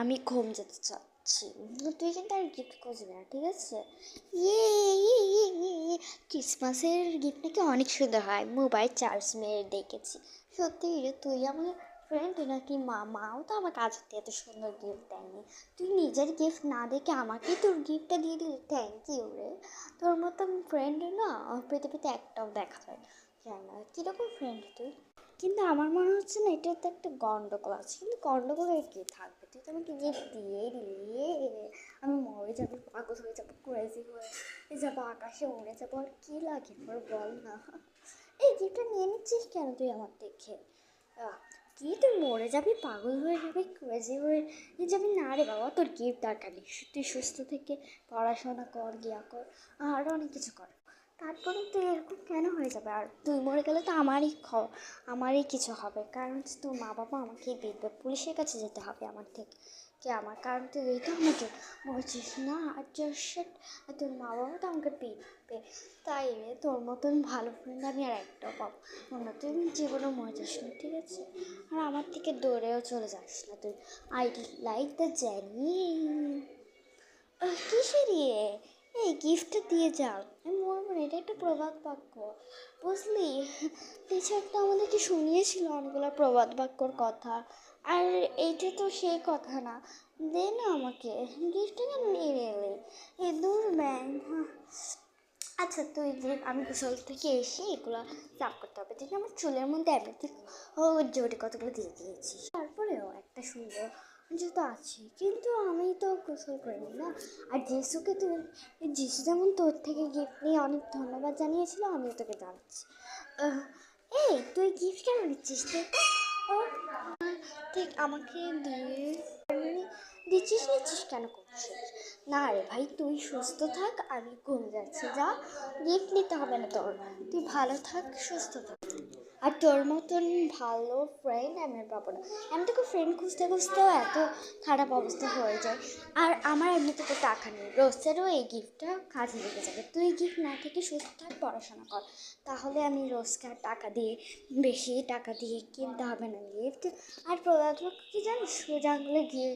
আমি ঘুম যেতে চাচ্ছি। তুই কিন্তু আর গিফট খুঁজবি না, ঠিক আছে? ইয়ে ইয়ে ইয়ে ইয়ে ইয়ে। ক্রিসমাসের গিফট নাকি অনেক সুন্দর হয়, মোবাইল চার্জ মেরে দেখেছি। সত্যি রে, তুই আমার ফ্রেন্ড নাকি মাও তো আমাকে আজ অব্দি এত সুন্দর গিফট দেয়নি। তুই নিজের গিফট না দেখে আমাকে তোর গিফটটা দিয়ে দিলি, থ্যাংক ইউ রে। তোর মতন ফ্রেন্ড না পৃথিবীতে একটাও দেখা যায় না। কীরকম ফ্রেন্ড তুই? কিন্তু আমার মনে হচ্ছে না এটা তো একটা গন্ডগোল আছে। কিন্তু গন্ডগোলের কি থাকবে, তুই তো আমাকে গিফট দিয়ে দিলি, আমি মরে যাবো, পাগল হয়ে যাবো, ক্রেজি হয়ে যাবো, আকাশে উড়ে যাবো, আর কি লাগে আমার বল না। এই গিফটটা নিয়ে নিচ্ছিস কেন তুই আমার দেখে? কি তুই মরে যাবি, পাগল হয়ে যাবি, ক্রেজি হয়ে যাবি? না রে বাবা, তোর গিফট দরকার নেই। তুই সুস্থ থেকে পড়াশোনা কর, গিয়া কর, আরও অনেক কিছু কর। তারপরে তুই এরকম কেন হয়ে যাবে? আর তুই মরে গেলে তো আমারই কিছু হবে, কারণ তোর মা বাবা আমাকেই বিধবে, পুলিশের কাছে যেতে হবে আমার থেকে আমার, কারণ তুই তো আমাকে বলছিস না। আর তোর মা বাবা তো আমাকে বিধবে। তাই রে, তোর মতন ভালো ফ্রেন্ড আমি আর একটাও পাবো না। তুই জীবনে মরে যাস না, ঠিক আছে? আর আমার থেকে দৌড়েও চলে যাস না তুই। I like the journey. কিসের এই গিফটটা দিয়ে যাও, আমি বলবো না, এটা একটা প্রবাদ বাক্য, বুঝলি? টিচার তো আমাদেরকে শুনিয়েছিল অনেকগুলো প্রবাদ বাক্যর কথা। আর এইটা তো সেই কথা না। দে না আমাকে গিফটটা, কেন নিয়ে এলি? এ দূর ব্যাং। আচ্ছা, তুই যে আমি গোসল থেকে এসে এগুলো সাফ করতে হবে, তুই আমার চুলের মধ্যে এমনিতে জোরে কতগুলো দিয়ে দিয়েছিস, তারপরেও একটা সুন্দর জুতো আছে, কিন্তু আমি তো গোসল করিনি না। আর যিশু যেমন তোর থেকে গিফট নিয়ে অনেক ধন্যবাদ জানিয়েছিল, আমিও তোকে জানাচ্ছি। এই তুই গিফট কেন নিচ্ছিস? ঠিক আমাকে দিয়ে নিচ্ছিস কেন করছিস? না রে ভাই, তুই সুস্থ থাক, আমি ঘুম যাচ্ছি, যা। গিফট নিতে হবে না তোর, তুই ভালো থাক, সুস্থ থাক। আর তোর মতন ভালো ফ্রেন্ড আমি আর পাবো না। আমি তোকে ফ্রেন্ড খুঁজতে খুঁজতেও এত খারাপ অবস্থা হয়ে যায়। আর আমার এমনিতে তো টাকা নেই, রোজেরও এই গিফটটা কাজে লেগে যাবে। তুই গিফট না থেকে সুস্থ থাক, পড়াশোনা কর, তাহলে আমি রোজকার টাকা দিয়ে, বেশি টাকা দিয়ে কিনতে হবে না গিফট। আর প্রবাদ কি জানিস, সোজা আঙুলে গিয়ে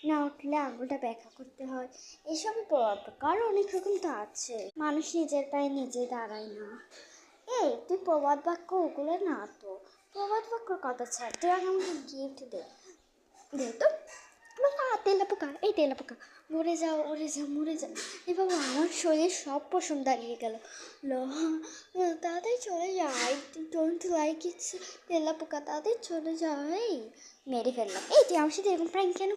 না উঠলে আঙুলটা ব্যাখ্যা করতে হয়, এসবই প্রবাদ। আর অনেক রকম তো আছে, মানুষ নিজের পায়ে নিজে দাঁড়ায় না। এই তুই প্রবাদ বাক্য ওগুলো না, তো প্রবাদ বাক্যর কথা ছাড়, তুই আগে আমাকে গিফট দে। তো তেলাপোকা, এই তেলাপোকা, মরে যাও, উড়ে যাও, মরে যাও। এ বাবা, আমার শরীরে সব পশম দাঁড়িয়ে গেল। তাড়াতাড়ি চলে যায়, ডোন্ট লাইক ইটস তেলাপোকা, তাড়াতাড়ি চলে যায়। মেরে ফেললাম। এই তুই আমার সাথে এরকম প্র্যাঙ্ক কেন